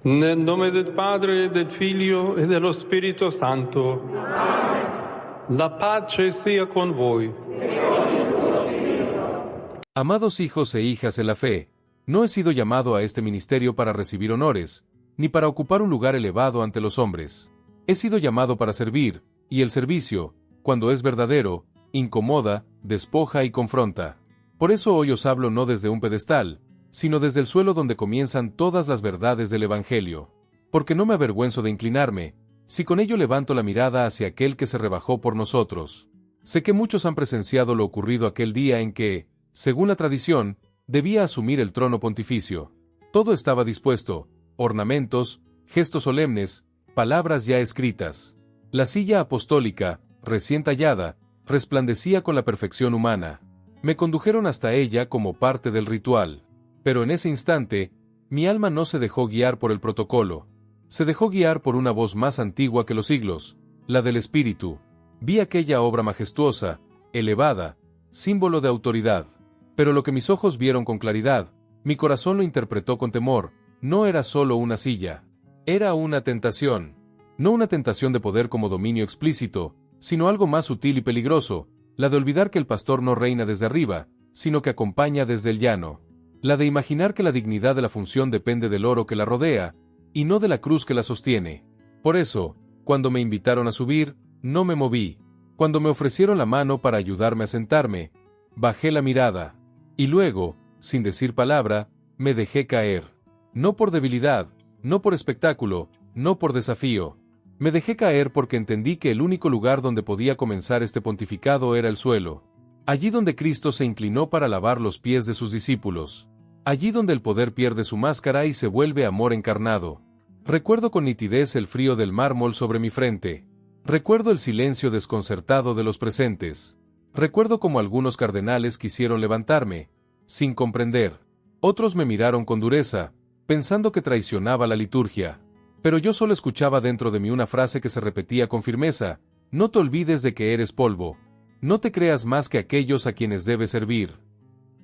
Nel nome del Padre, del Figlio e dello Spirito Santo. La pace sea con voi. Amados hijos e hijas en la fe, no he sido llamado a este ministerio para recibir honores, ni para ocupar un lugar elevado ante los hombres. He sido llamado para servir, y el servicio, cuando es verdadero, incomoda, despoja y confronta. Por eso hoy os hablo no desde un pedestal, sino desde el suelo donde comienzan todas las verdades del Evangelio. Porque no me avergüenzo de inclinarme, si con ello levanto la mirada hacia aquel que se rebajó por nosotros. Sé que muchos han presenciado lo ocurrido aquel día en que, según la tradición, debía asumir el trono pontificio. Todo estaba dispuesto: ornamentos, gestos solemnes, palabras ya escritas. La silla apostólica, recién tallada, resplandecía con la perfección humana. Me condujeron hasta ella como parte del ritual. Pero en ese instante, mi alma no se dejó guiar por el protocolo. Se dejó guiar por una voz más antigua que los siglos, la del Espíritu. Vi aquella obra majestuosa, elevada, símbolo de autoridad. Pero lo que mis ojos vieron con claridad, mi corazón lo interpretó con temor, no era solo una silla. Era una tentación. No una tentación de poder como dominio explícito, sino algo más sutil y peligroso, la de olvidar que el pastor no reina desde arriba, sino que acompaña desde el llano. La de imaginar que la dignidad de la función depende del oro que la rodea, y no de la cruz que la sostiene. Por eso, cuando me invitaron a subir, no me moví. Cuando me ofrecieron la mano para ayudarme a sentarme, bajé la mirada. Y luego, sin decir palabra, me dejé caer. No por debilidad, no por espectáculo, no por desafío. Me dejé caer porque entendí que el único lugar donde podía comenzar este pontificado era el suelo. Allí donde Cristo se inclinó para lavar los pies de sus discípulos. Allí donde el poder pierde su máscara y se vuelve amor encarnado. Recuerdo con nitidez el frío del mármol sobre mi frente. Recuerdo el silencio desconcertado de los presentes. Recuerdo cómo algunos cardenales quisieron levantarme, sin comprender. Otros me miraron con dureza, pensando que traicionaba la liturgia. Pero yo solo escuchaba dentro de mí una frase que se repetía con firmeza: no te olvides de que eres polvo. No te creas más que aquellos a quienes debes servir.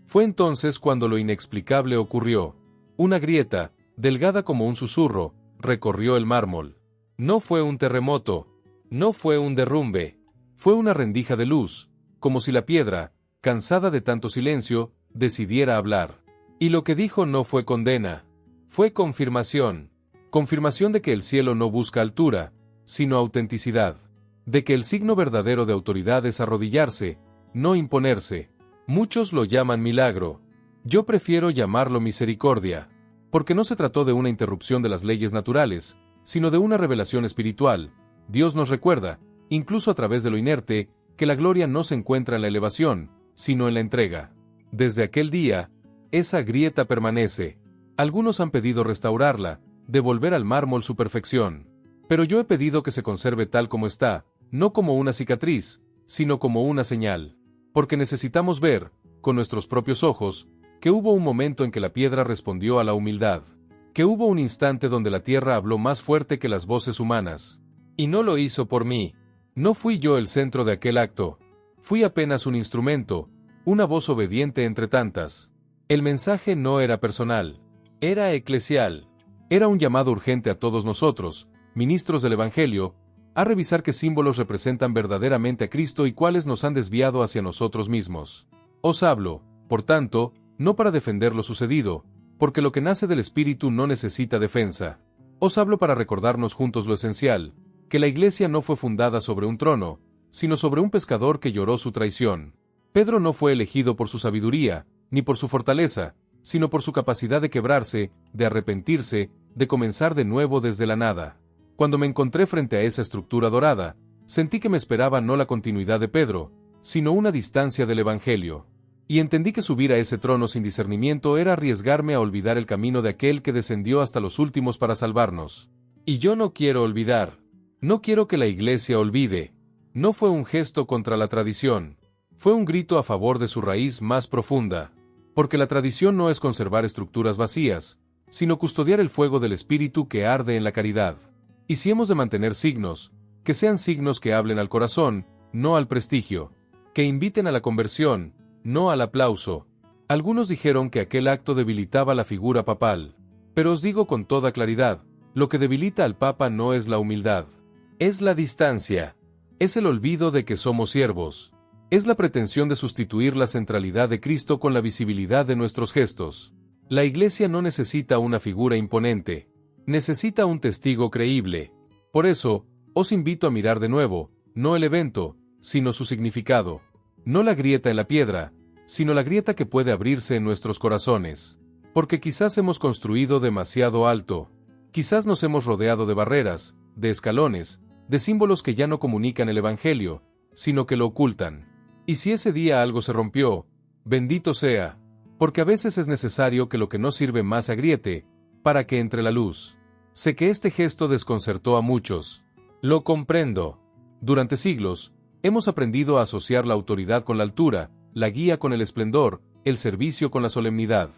Fue entonces cuando lo inexplicable ocurrió. Una grieta, delgada como un susurro, recorrió el mármol. No fue un terremoto, no fue un derrumbe, fue una rendija de luz, como si la piedra, cansada de tanto silencio, decidiera hablar. Y lo que dijo no fue condena, fue confirmación. Confirmación de que el cielo no busca altura, sino autenticidad. De que el signo verdadero de autoridad es arrodillarse, no imponerse. Muchos lo llaman milagro. Yo prefiero llamarlo misericordia. Porque no se trató de una interrupción de las leyes naturales, sino de una revelación espiritual. Dios nos recuerda, incluso a través de lo inerte, que la gloria no se encuentra en la elevación, sino en la entrega. Desde aquel día, esa grieta permanece. Algunos han pedido restaurarla, devolver al mármol su perfección. Pero yo he pedido que se conserve tal como está, no como una cicatriz, sino como una señal. Porque necesitamos ver, con nuestros propios ojos, que hubo un momento en que la piedra respondió a la humildad. Que hubo un instante donde la tierra habló más fuerte que las voces humanas. Y no lo hizo por mí. No fui yo el centro de aquel acto. Fui apenas un instrumento, una voz obediente entre tantas. El mensaje no era personal, era eclesial. Era un llamado urgente a todos nosotros, ministros del Evangelio, a revisar qué símbolos representan verdaderamente a Cristo y cuáles nos han desviado hacia nosotros mismos. Os hablo, por tanto, no para defender lo sucedido, porque lo que nace del Espíritu no necesita defensa. Os hablo para recordarnos juntos lo esencial, que la Iglesia no fue fundada sobre un trono, sino sobre un pescador que lloró su traición. Pedro no fue elegido por su sabiduría, ni por su fortaleza, sino por su capacidad de quebrarse, de arrepentirse, de comenzar de nuevo desde la nada. Cuando me encontré frente a esa estructura dorada, sentí que me esperaba no la continuidad de Pedro, sino una distancia del Evangelio. Y entendí que subir a ese trono sin discernimiento era arriesgarme a olvidar el camino de aquel que descendió hasta los últimos para salvarnos. Y yo no quiero olvidar. No quiero que la Iglesia olvide. No fue un gesto contra la tradición. Fue un grito a favor de su raíz más profunda. Porque la tradición no es conservar estructuras vacías, sino custodiar el fuego del Espíritu que arde en la caridad. Y si hemos de mantener signos, que sean signos que hablen al corazón, no al prestigio, que inviten a la conversión, no al aplauso. Algunos dijeron que aquel acto debilitaba la figura papal. Pero os digo con toda claridad, lo que debilita al Papa no es la humildad. Es la distancia. Es el olvido de que somos siervos. Es la pretensión de sustituir la centralidad de Cristo con la visibilidad de nuestros gestos. La Iglesia no necesita una figura imponente. Necesita un testigo creíble. Por eso, os invito a mirar de nuevo, no el evento, sino su significado. No la grieta en la piedra, sino la grieta que puede abrirse en nuestros corazones. Porque quizás hemos construido demasiado alto. Quizás nos hemos rodeado de barreras, de escalones, de símbolos que ya no comunican el Evangelio, sino que lo ocultan. Y si ese día algo se rompió, bendito sea, porque a veces es necesario que lo que no sirve más agriete, para que entre la luz. Sé que este gesto desconcertó a muchos. Lo comprendo. Durante siglos, hemos aprendido a asociar la autoridad con la altura, la guía con el esplendor, el servicio con la solemnidad.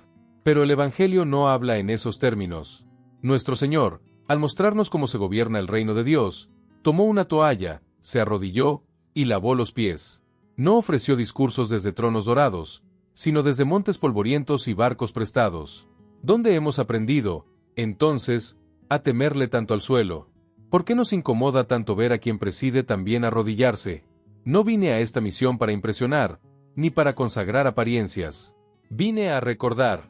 Pero el Evangelio no habla en esos términos. Nuestro Señor, al mostrarnos cómo se gobierna el reino de Dios, tomó una toalla, se arrodilló y lavó los pies. No ofreció discursos desde tronos dorados, sino desde montes polvorientos y barcos prestados. ¿Dónde hemos aprendido, entonces, a temerle tanto al suelo? ¿Por qué nos incomoda tanto ver a quien preside también arrodillarse? No vine a esta misión para impresionar, ni para consagrar apariencias. Vine a recordar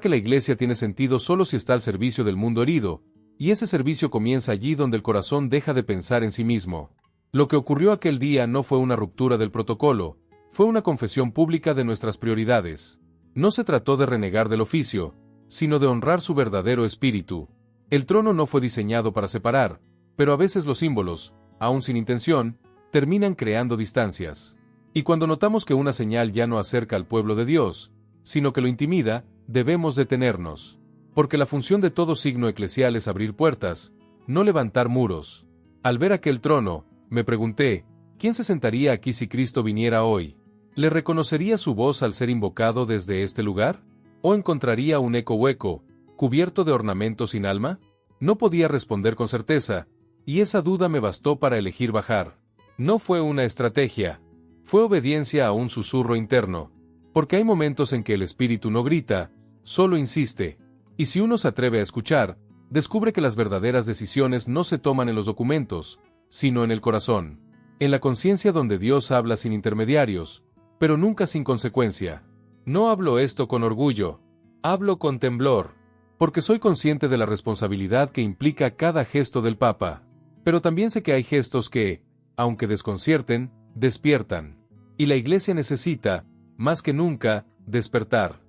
que la Iglesia tiene sentido solo si está al servicio del mundo herido, y ese servicio comienza allí donde el corazón deja de pensar en sí mismo. Lo que ocurrió aquel día no fue una ruptura del protocolo, fue una confesión pública de nuestras prioridades. No se trató de renegar del oficio, sino de honrar su verdadero espíritu. El trono no fue diseñado para separar, pero a veces los símbolos, aun sin intención, terminan creando distancias. Y cuando notamos que una señal ya no acerca al pueblo de Dios, sino que lo intimida, debemos detenernos. Porque la función de todo signo eclesial es abrir puertas, no levantar muros. Al ver aquel trono, me pregunté, ¿quién se sentaría aquí si Cristo viniera hoy? ¿Le reconocería su voz al ser invocado desde este lugar? ¿O encontraría un eco hueco, cubierto de ornamentos sin alma? No podía responder con certeza, y esa duda me bastó para elegir bajar. No fue una estrategia, fue obediencia a un susurro interno, porque hay momentos en que el espíritu no grita, solo insiste, y si uno se atreve a escuchar, descubre que las verdaderas decisiones no se toman en los documentos, sino en el corazón, en la conciencia donde Dios habla sin intermediarios, pero nunca sin consecuencia. No hablo esto con orgullo, hablo con temblor, porque soy consciente de la responsabilidad que implica cada gesto del Papa, pero también sé que hay gestos que, aunque desconcierten, despiertan, y la Iglesia necesita, más que nunca, despertar.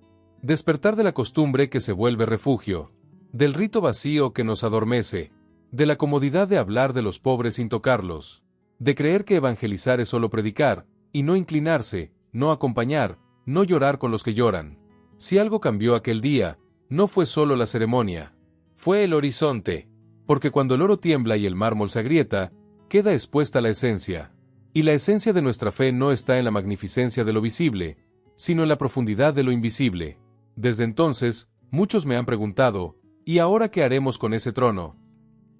Despertar de la costumbre que se vuelve refugio, del rito vacío que nos adormece, de la comodidad de hablar de los pobres sin tocarlos, de creer que evangelizar es solo predicar, y no inclinarse, no acompañar, no llorar con los que lloran. Si algo cambió aquel día, no fue solo la ceremonia, fue el horizonte, porque cuando el oro tiembla y el mármol se agrieta, queda expuesta la esencia. Y la esencia de nuestra fe no está en la magnificencia de lo visible, sino en la profundidad de lo invisible. Desde entonces, muchos me han preguntado, ¿y ahora qué haremos con ese trono?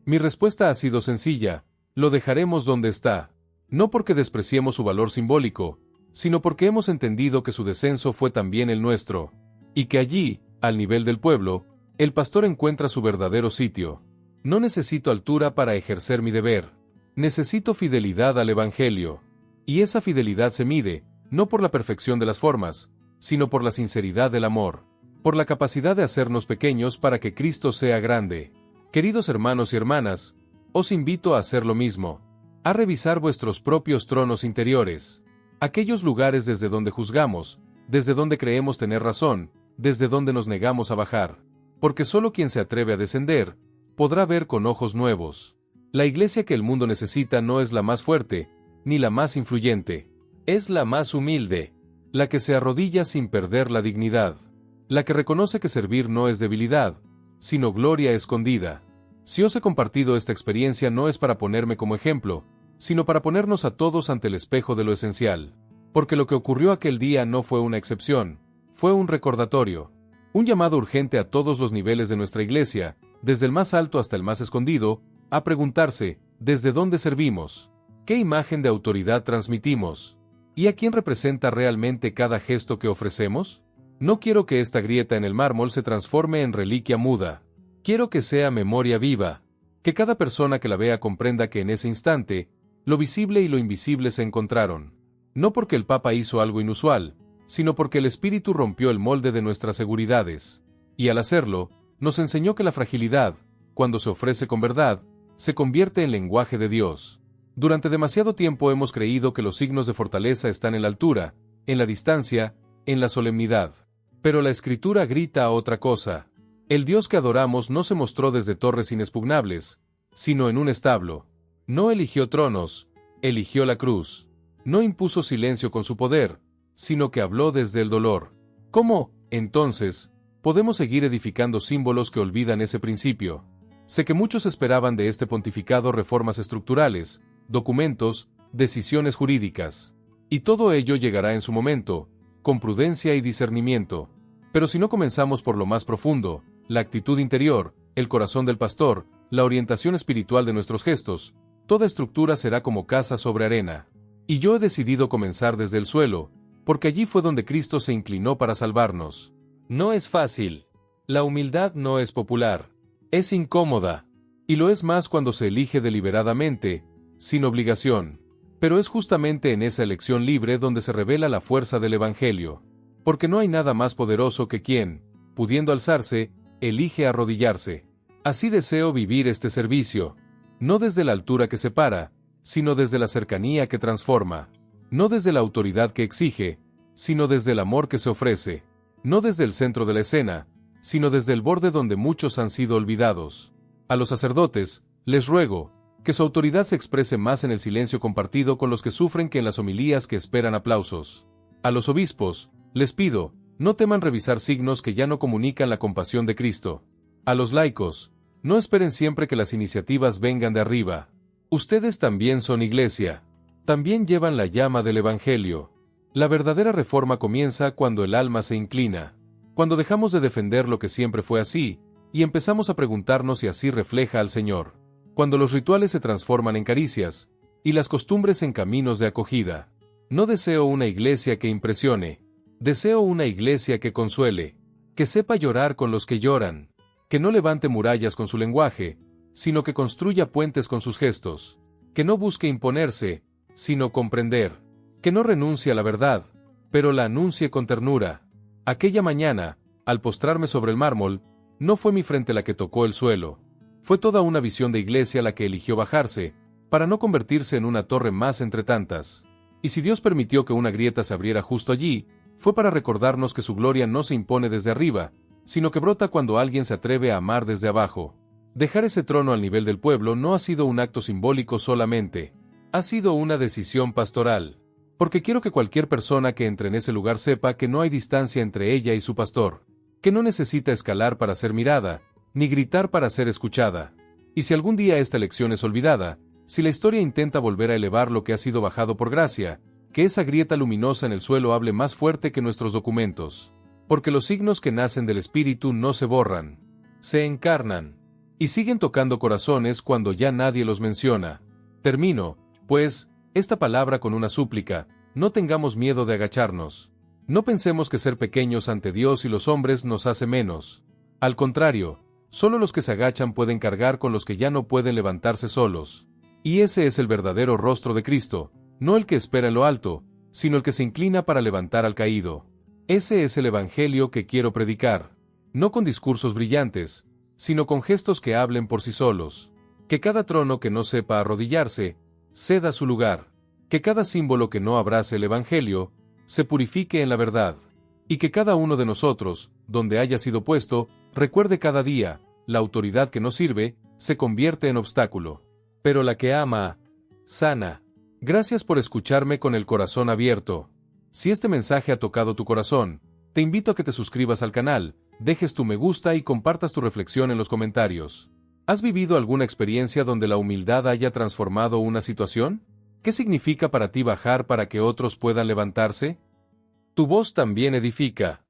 Mi respuesta ha sido sencilla, lo dejaremos donde está, no porque despreciemos su valor simbólico, sino porque hemos entendido que su descenso fue también el nuestro, y que allí, al nivel del pueblo, el pastor encuentra su verdadero sitio. No necesito altura para ejercer mi deber. Necesito fidelidad al Evangelio. Y esa fidelidad se mide, no por la perfección de las formas, sino por la sinceridad del amor, por la capacidad de hacernos pequeños para que Cristo sea grande. Queridos hermanos y hermanas, os invito a hacer lo mismo, a revisar vuestros propios tronos interiores, aquellos lugares desde donde juzgamos, desde donde creemos tener razón, desde donde nos negamos a bajar, porque solo quien se atreve a descender, podrá ver con ojos nuevos. La Iglesia que el mundo necesita no es la más fuerte, ni la más influyente, es la más humilde, la que se arrodilla sin perder la dignidad, la que reconoce que servir no es debilidad, sino gloria escondida. Si os he compartido esta experiencia no es para ponerme como ejemplo, sino para ponernos a todos ante el espejo de lo esencial, porque lo que ocurrió aquel día no fue una excepción, fue un recordatorio, un llamado urgente a todos los niveles de nuestra Iglesia, desde el más alto hasta el más escondido, a preguntarse, ¿desde dónde servimos? ¿Qué imagen de autoridad transmitimos? ¿Y a quién representa realmente cada gesto que ofrecemos? No quiero que esta grieta en el mármol se transforme en reliquia muda. Quiero que sea memoria viva, que cada persona que la vea comprenda que en ese instante, lo visible y lo invisible se encontraron. No porque el Papa hizo algo inusual, sino porque el Espíritu rompió el molde de nuestras seguridades. Y al hacerlo, nos enseñó que la fragilidad, cuando se ofrece con verdad, se convierte en lenguaje de Dios. Durante demasiado tiempo hemos creído que los signos de fortaleza están en la altura, en la distancia, en la solemnidad. Pero la Escritura grita a otra cosa. El Dios que adoramos no se mostró desde torres inexpugnables, sino en un establo. No eligió tronos, eligió la cruz. No impuso silencio con su poder, sino que habló desde el dolor. ¿Cómo, entonces, podemos seguir edificando símbolos que olvidan ese principio? Sé que muchos esperaban de este pontificado reformas estructurales, documentos, decisiones jurídicas. Y todo ello llegará en su momento, con prudencia y discernimiento. Pero si no comenzamos por lo más profundo, la actitud interior, el corazón del pastor, la orientación espiritual de nuestros gestos, toda estructura será como casa sobre arena. Y yo he decidido comenzar desde el suelo, porque allí fue donde Cristo se inclinó para salvarnos. No es fácil. La humildad no es popular. Es incómoda. Y lo es más cuando se elige deliberadamente, sin obligación. Pero es justamente en esa elección libre donde se revela la fuerza del Evangelio. Porque no hay nada más poderoso que quien, pudiendo alzarse, elige arrodillarse. Así deseo vivir este servicio. No desde la altura que separa, sino desde la cercanía que transforma. No desde la autoridad que exige, sino desde el amor que se ofrece. No desde el centro de la escena, sino desde el borde donde muchos han sido olvidados. A los sacerdotes, les ruego, que su autoridad se exprese más en el silencio compartido con los que sufren que en las homilías que esperan aplausos. A los obispos, les pido, no teman revisar signos que ya no comunican la compasión de Cristo. A los laicos, no esperen siempre que las iniciativas vengan de arriba. Ustedes también son iglesia. También llevan la llama del Evangelio. La verdadera reforma comienza cuando el alma se inclina. Cuando dejamos de defender lo que siempre fue así, y empezamos a preguntarnos si así refleja al Señor. Cuando los rituales se transforman en caricias, y las costumbres en caminos de acogida. No deseo una iglesia que impresione. Deseo una iglesia que consuele, que sepa llorar con los que lloran, que no levante murallas con su lenguaje, sino que construya puentes con sus gestos, que no busque imponerse, sino comprender, que no renuncie a la verdad, pero la anuncie con ternura. Aquella mañana, al postrarme sobre el mármol, no fue mi frente la que tocó el suelo, fue toda una visión de iglesia la que eligió bajarse, para no convertirse en una torre más entre tantas. Y si Dios permitió que una grieta se abriera justo allí, fue para recordarnos que su gloria no se impone desde arriba, sino que brota cuando alguien se atreve a amar desde abajo. Dejar ese trono al nivel del pueblo no ha sido un acto simbólico solamente, ha sido una decisión pastoral. Porque quiero que cualquier persona que entre en ese lugar sepa que no hay distancia entre ella y su pastor, que no necesita escalar para ser mirada, ni gritar para ser escuchada. Y si algún día esta lección es olvidada, si la historia intenta volver a elevar lo que ha sido bajado por gracia, que esa grieta luminosa en el suelo hable más fuerte que nuestros documentos. Porque los signos que nacen del Espíritu no se borran, se encarnan, y siguen tocando corazones cuando ya nadie los menciona. Termino, pues, esta palabra con una súplica: no tengamos miedo de agacharnos. No pensemos que ser pequeños ante Dios y los hombres nos hace menos. Al contrario, solo los que se agachan pueden cargar con los que ya no pueden levantarse solos. Y ese es el verdadero rostro de Cristo, no el que espera en lo alto, sino el que se inclina para levantar al caído. Ese es el Evangelio que quiero predicar, no con discursos brillantes, sino con gestos que hablen por sí solos. Que cada trono que no sepa arrodillarse, ceda su lugar. Que cada símbolo que no abrace el Evangelio, se purifique en la verdad. Y que cada uno de nosotros, donde haya sido puesto, recuerde cada día, la autoridad que no sirve, se convierte en obstáculo. Pero la que ama, sana. Gracias por escucharme con el corazón abierto. Si este mensaje ha tocado tu corazón, te invito a que te suscribas al canal, dejes tu me gusta y compartas tu reflexión en los comentarios. ¿Has vivido alguna experiencia donde la humildad haya transformado una situación? ¿Qué significa para ti bajar para que otros puedan levantarse? Tu voz también edifica.